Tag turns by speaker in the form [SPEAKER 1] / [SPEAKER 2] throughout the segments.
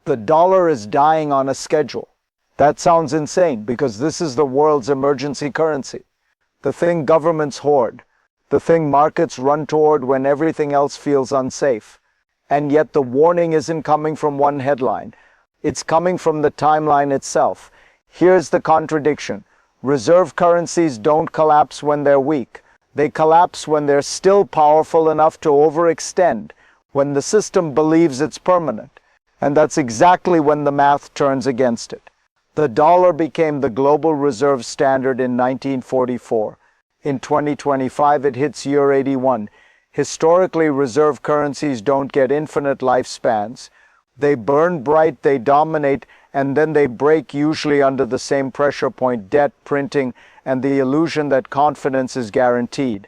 [SPEAKER 1] The dollar is dying on a schedule. That sounds insane because this is the world's emergency currency. The thing governments hoard. The thing markets run toward when everything else feels unsafe. And yet the warning isn't coming from one headline. It's coming from the timeline itself. Here's the contradiction. Reserve currencies don't collapse when they're weak. They collapse when they're still powerful enough to overextend, when the system believes it's permanent. And that's exactly when the math turns against it. The dollar became the global reserve standard in 1944. In 2025, it hits year 81. Historically, reserve currencies don't get infinite lifespans. They burn bright, they dominate, and then they break, usually under the same pressure point: debt, printing, and the illusion that confidence is guaranteed.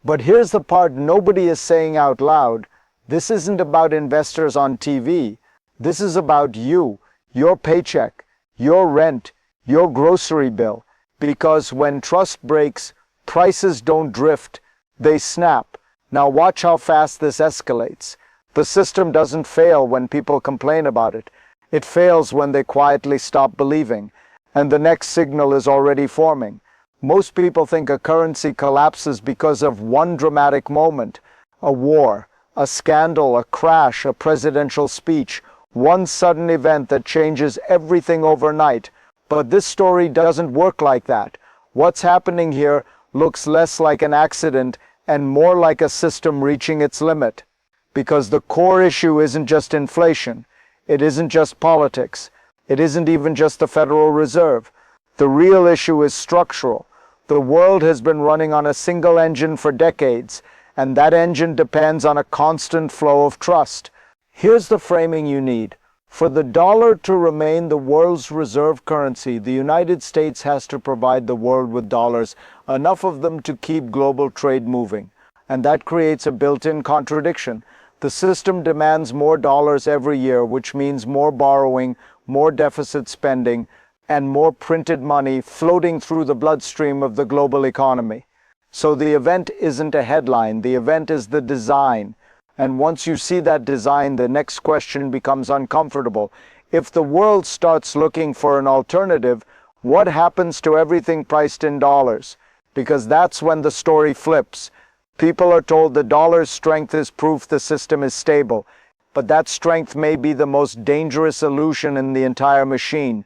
[SPEAKER 1] But here's the part nobody is saying out loud. This isn't about investors on TV. This is about you, your paycheck, your rent, your grocery bill. Because when trust breaks, prices don't drift, they snap. Now watch how fast this escalates. The system doesn't fail when people complain about it. It fails when they quietly stop believing, and the next signal is already forming. Most people think a currency collapses because of one dramatic moment: a war, a scandal, a crash, a presidential speech, one sudden event that changes everything overnight. But this story doesn't work like that. What's happening here looks less like an accident and more like a system reaching its limit. Because the core issue isn't just inflation. It isn't just politics. It isn't even just the Federal Reserve. The real issue is structural. The world has been running on a single engine for decades, and that engine depends on a constant flow of trust. Here's the framing you need. For the dollar to remain the world's reserve currency, the United States has to provide the world with dollars, enough of them to keep global trade moving. And that creates a built-in contradiction. The system demands more dollars every year, which means more borrowing, more deficit spending, and more printed money floating through the bloodstream of the global economy. So the event isn't a headline, the event is the design. And once you see that design, the next question becomes uncomfortable. If the world starts looking for an alternative, what happens to everything priced in dollars? Because that's when the story flips. People are told the dollar's strength is proof the system is stable, but that strength may be the most dangerous illusion in the entire machine.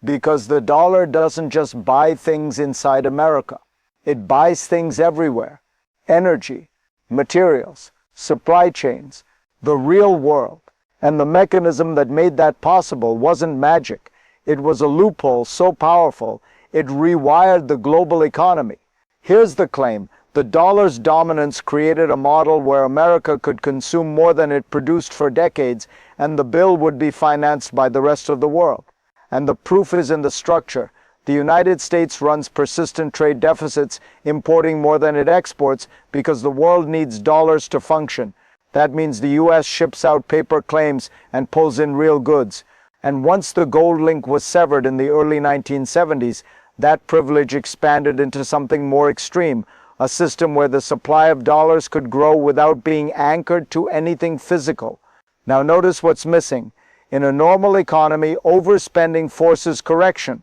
[SPEAKER 1] Because the dollar doesn't just buy things inside America. It buys things everywhere. Energy, materials, supply chains, the real world. And the mechanism that made that possible wasn't magic. It was a loophole so powerful, it rewired the global economy. Here's the claim. The dollar's dominance created a model where America could consume more than it produced for decades, and the bill would be financed by the rest of the world. And the proof is in the structure. The United States runs persistent trade deficits, importing more than it exports because the world needs dollars to function. That means the US ships out paper claims and pulls in real goods. And once the gold link was severed in the early 1970s, that privilege expanded into something more extreme, a system where the supply of dollars could grow without being anchored to anything physical. Now notice what's missing. In a normal economy, overspending forces correction.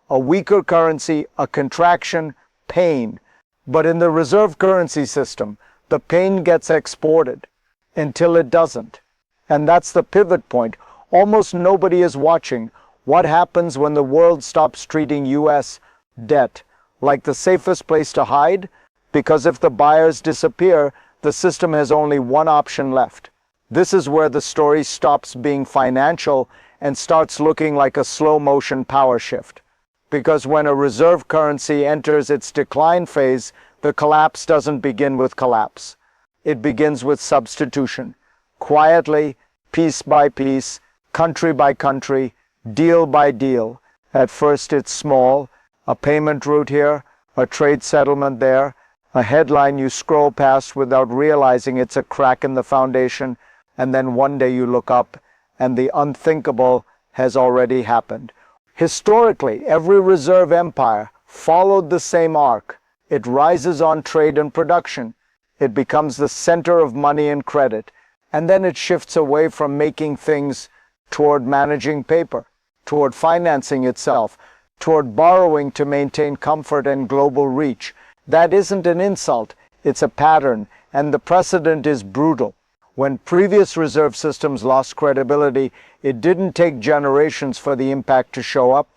[SPEAKER 1] A weaker currency, a contraction, pain. But in the reserve currency system, the pain gets exported until it doesn't. And that's the pivot point. Almost nobody is watching. What happens when the world stops treating US debt like the safest place to hide? Because if the buyers disappear, the system has only one option left. This is where the story stops being financial and starts looking like a slow-motion power shift. Because when a reserve currency enters its decline phase, the collapse doesn't begin with collapse. It begins with substitution. Quietly, piece by piece, country by country, deal by deal. At first it's small, a payment route here, a trade settlement there, a headline you scroll past without realizing it's a crack in the foundation, and then one day you look up and the unthinkable has already happened. Historically, every reserve empire followed the same arc. It rises on trade and production. It becomes the center of money and credit. And then it shifts away from making things toward managing paper, toward financing itself, toward borrowing to maintain comfort and global reach. That isn't an insult, it's a pattern, and the precedent is brutal. When previous reserve systems lost credibility, it didn't take generations for the impact to show up.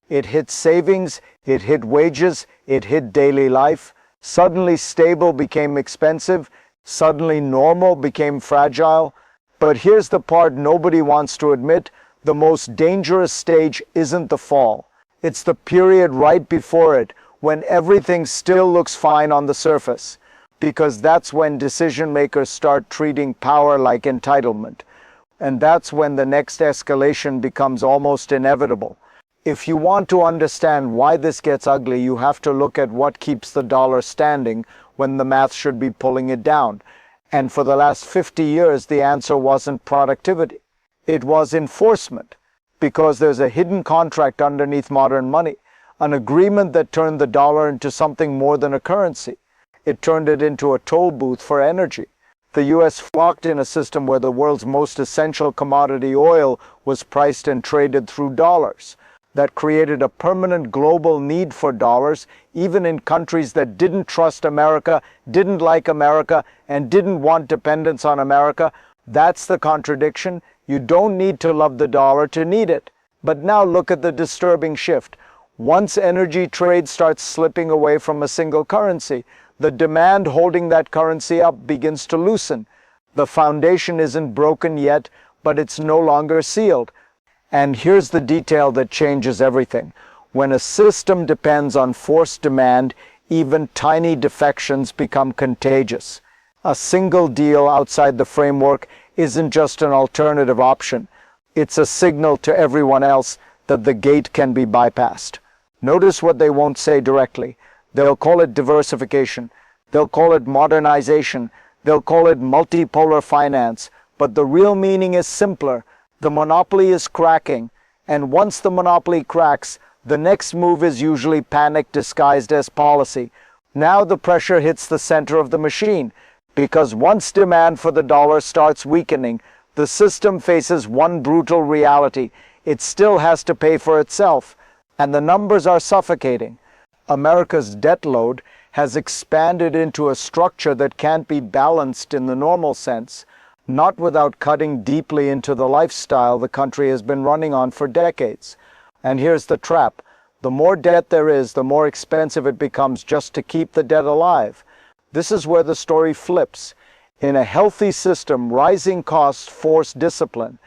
[SPEAKER 1] It hit savings, it hit wages, it hit daily life. Suddenly stable became expensive, suddenly normal became fragile. But here's the part nobody wants to admit: the most dangerous stage isn't the fall. It's the period right before it, when everything still looks fine on the surface. Because that's when decision makers start treating power like entitlement. And that's when the next escalation becomes almost inevitable. If you want to understand why this gets ugly, you have to look at what keeps the dollar standing when the math should be pulling it down. And for the last 50 years, the answer wasn't productivity. It was enforcement. Because there's a hidden contract underneath modern money, an agreement that turned the dollar into something more than a currency. It turned it into a toll booth for energy. The US flocked in a system where the world's most essential commodity, oil, was priced and traded through dollars. That created a permanent global need for dollars, even in countries that didn't trust America, didn't like America, and didn't want dependence on America. That's the contradiction. You don't need to love the dollar to need it. But now look at the disturbing shift. Once energy trade starts slipping away from a single currency, the demand holding that currency up begins to loosen. The foundation isn't broken yet, but it's no longer sealed. And here's the detail that changes everything. When a system depends on forced demand, even tiny defections become contagious. A single deal outside the framework isn't just an alternative option. It's a signal to everyone else that the gate can be bypassed. Notice what they won't say directly. They'll call it diversification. They'll call it modernization. They'll call it multipolar finance. But the real meaning is simpler. The monopoly is cracking. And once the monopoly cracks, the next move is usually panic disguised as policy. Now the pressure hits the center of the machine. Because once demand for the dollar starts weakening, the system faces one brutal reality. It still has to pay for itself. And the numbers are suffocating. America's debt load has expanded into a structure that can't be balanced in the normal sense, not without cutting deeply into the lifestyle the country has been running on for decades. And here's the trap. The more debt there is, the more expensive it becomes just to keep the debt alive. This is where the story flips. In a healthy system, rising costs force discipline.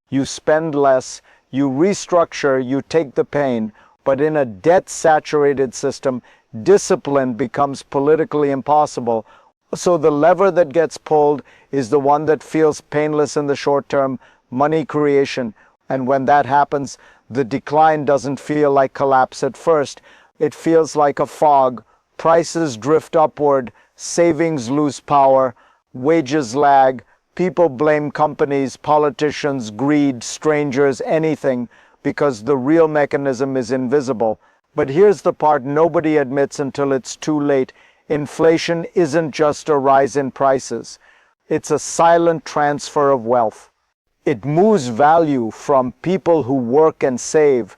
[SPEAKER 1] You spend less, you restructure, you take the pain. But in a debt-saturated system, discipline becomes politically impossible. So the lever that gets pulled is the one that feels painless in the short term, money creation. And when that happens, the decline doesn't feel like collapse at first. It feels like a fog. Prices drift upward, savings lose power, wages lag, people blame companies, politicians, greed, strangers, anything, because the real mechanism is invisible. But here's the part nobody admits until it's too late. Inflation isn't just a rise in prices. It's a silent transfer of wealth. It moves value from people who work and save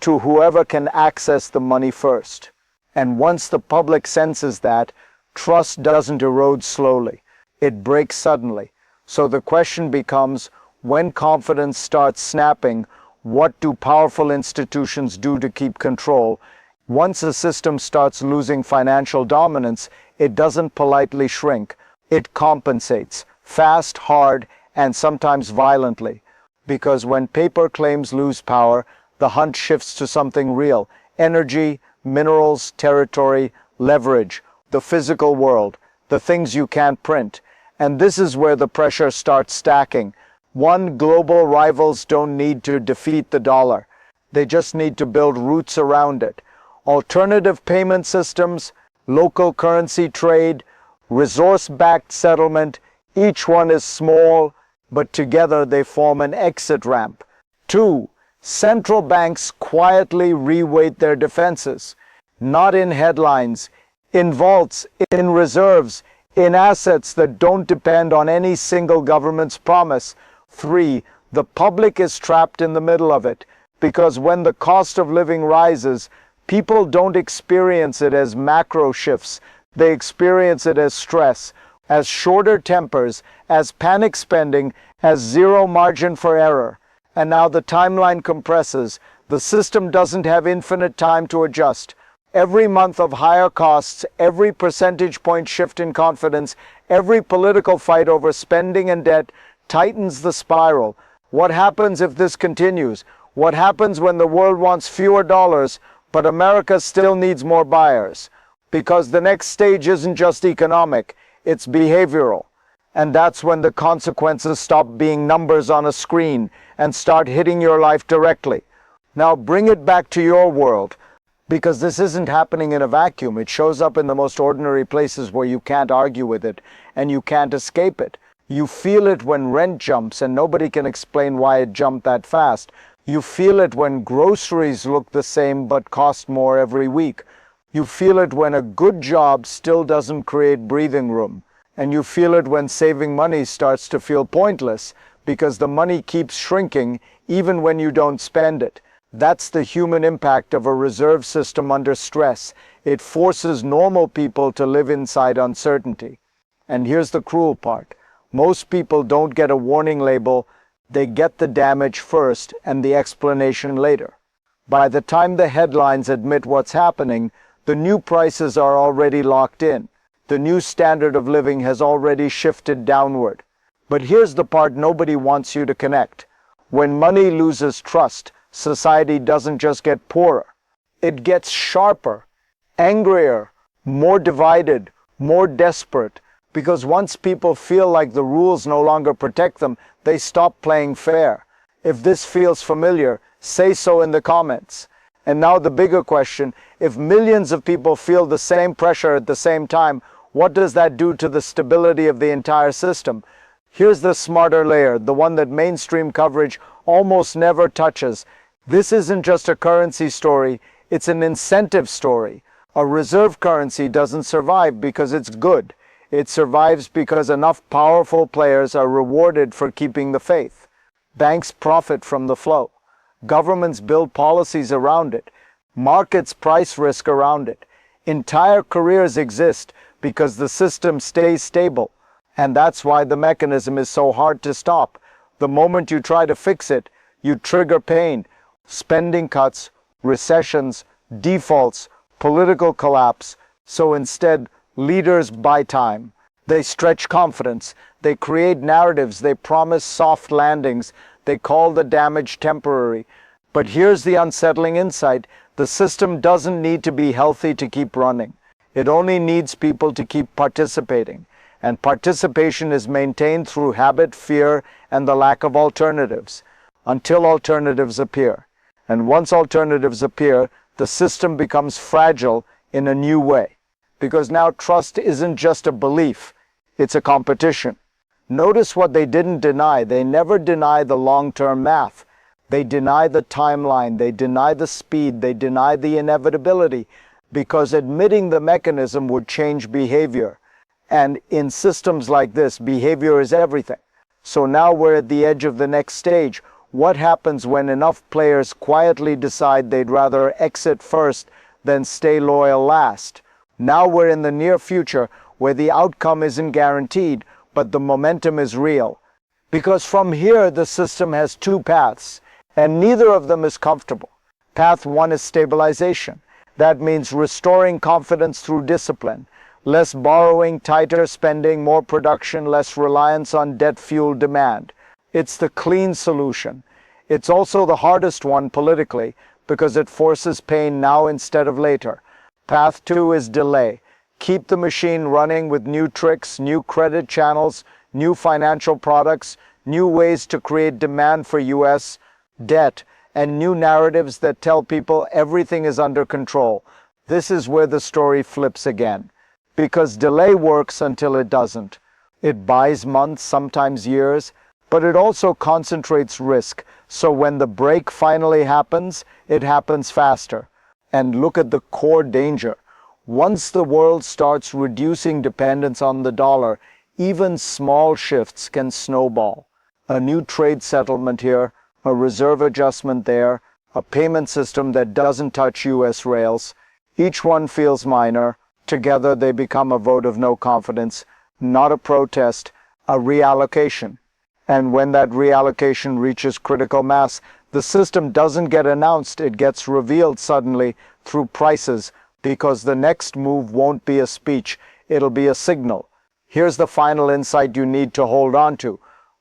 [SPEAKER 1] to whoever can access the money first. And once the public senses that, trust doesn't erode slowly. It breaks suddenly. So the question becomes, when confidence starts snapping, what do powerful institutions do to keep control? Once a system starts losing financial dominance, it doesn't politely shrink. It compensates, fast, hard, and sometimes violently. Because when paper claims lose power, the hunt shifts to something real. Energy, minerals, territory, leverage, the physical world, the things you can't print. And this is where the pressure starts stacking. One, global rivals don't need to defeat the dollar. They just need to build roots around it. Alternative payment systems, local currency trade, resource-backed settlement, each one is small, but together they form an exit ramp. Two, central banks quietly reweight their defenses, not in headlines, in vaults, in reserves, in assets that don't depend on any single government's promise. Three, The public is trapped in the middle of it because when the cost of living rises, people don't experience it as macro shifts. They experience it as stress, as shorter tempers, as panic spending, as zero margin for error. And now the timeline compresses. The system doesn't have infinite time to adjust. Every month of higher costs, every percentage point shift in confidence, every political fight over spending and debt tightens the spiral. What happens if this continues? What happens when the world wants fewer dollars, but America still needs more buyers? Because the next stage isn't just economic, it's behavioral. And that's when the consequences stop being numbers on a screen and start hitting your life directly. Now bring it back to your world, because this isn't happening in a vacuum. It shows up in the most ordinary places where you can't argue with it and you can't escape it. You feel it when rent jumps and nobody can explain why it jumped that fast. You feel it when groceries look the same but cost more every week. You feel it when a good job still doesn't create breathing room. And you feel it when saving money starts to feel pointless because the money keeps shrinking even when you don't spend it. That's the human impact of a reserve system under stress. It forces normal people to live inside uncertainty. And here's the cruel part. Most people don't get a warning label. They get the damage first and the explanation later. By the time the headlines admit what's happening, the new prices are already locked in. The new standard of living has already shifted downward. But here's the part nobody wants you to connect. When money loses trust, society doesn't just get poorer. It gets sharper, angrier, more divided, more desperate. Because once people feel like the rules no longer protect them, they stop playing fair. If this feels familiar, say so in the comments. And now the bigger question, if millions of people feel the same pressure at the same time, what does that do to the stability of the entire system? Here's the smarter layer, the one that mainstream coverage almost never touches. This isn't just a currency story, it's an incentive story. A reserve currency doesn't survive because it's good. It survives because enough powerful players are rewarded for keeping the faith. Banks profit from the flow. Governments build policies around it. Markets price risk around it. Entire careers exist because the system stays stable. And that's why the mechanism is so hard to stop. The moment you try to fix it, you trigger pain. Spending cuts, recessions, defaults, political collapse. So instead, leaders buy time. They stretch confidence. They create narratives. They promise soft landings. They call the damage temporary. But here's the unsettling insight. The system doesn't need to be healthy to keep running. It only needs people to keep participating. And participation is maintained through habit, fear, and the lack of alternatives. Until alternatives appear. And once alternatives appear, the system becomes fragile in a new way. Because now trust isn't just a belief, it's a competition. Notice what they didn't deny. They never deny the long-term math. They deny the timeline, they deny the speed, they deny the inevitability, because admitting the mechanism would change behavior. And in systems like this, behavior is everything. So now we're at the edge of the next stage. What happens when enough players quietly decide they'd rather exit first than stay loyal last? Now we're in the near future where the outcome isn't guaranteed, but the momentum is real. Because from here, the system has two paths, and neither of them is comfortable. Path one is stabilization. That means restoring confidence through discipline. Less borrowing, tighter spending, more production, less reliance on debt-fueled demand. It's the clean solution. It's also the hardest one politically because it forces pain now instead of later. Path two is delay. Keep the machine running with new tricks, new credit channels, new financial products, new ways to create demand for U.S. debt, and new narratives that tell people everything is under control. This is where the story flips again. Because delay works until it doesn't. It buys months, sometimes years, but it also concentrates risk. So when the break finally happens, it happens faster. And look at the core danger. Once the world starts reducing dependence on the dollar, even small shifts can snowball. a new trade settlement here, a reserve adjustment there, a payment system that doesn't touch US rails. Each one feels minor. Together they become a vote of no confidence, not a protest, a reallocation. And when that reallocation reaches critical mass, the system doesn't get announced, it gets revealed suddenly through prices, because the next move won't be a speech, it'll be a signal. Here's the final insight you need to hold on to.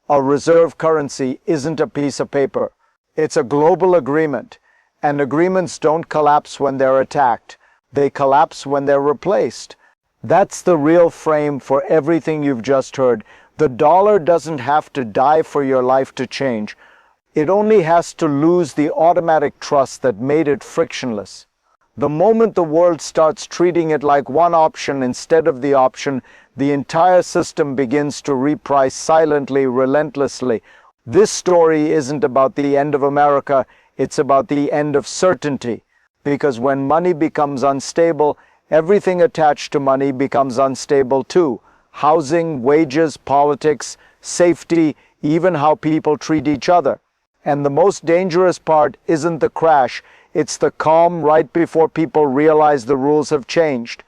[SPEAKER 1] A reserve currency isn't a piece of paper. It's a global agreement. And agreements don't collapse when they're attacked. They collapse when they're replaced. That's the real frame for everything you've just heard. The dollar doesn't have to die for your life to change. It only has to lose the automatic trust that made it frictionless. The moment the world starts treating it like one option instead of the option, the entire system begins to reprice silently, relentlessly. This story isn't about the end of America, it's about the end of certainty. Because when money becomes unstable, everything attached to money becomes unstable too. Housing, wages, politics, safety, even how people treat each other. And the most dangerous part isn't the crash, it's the calm right before people realize the rules have changed.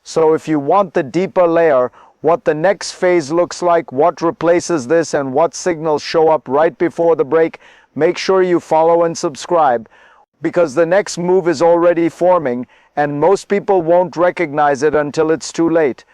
[SPEAKER 1] So if you want the deeper layer, what the next phase looks like, what replaces this, and what signals show up right before the break, make sure you follow and subscribe. Because the next move is already forming, and most people won't recognize it until it's too late.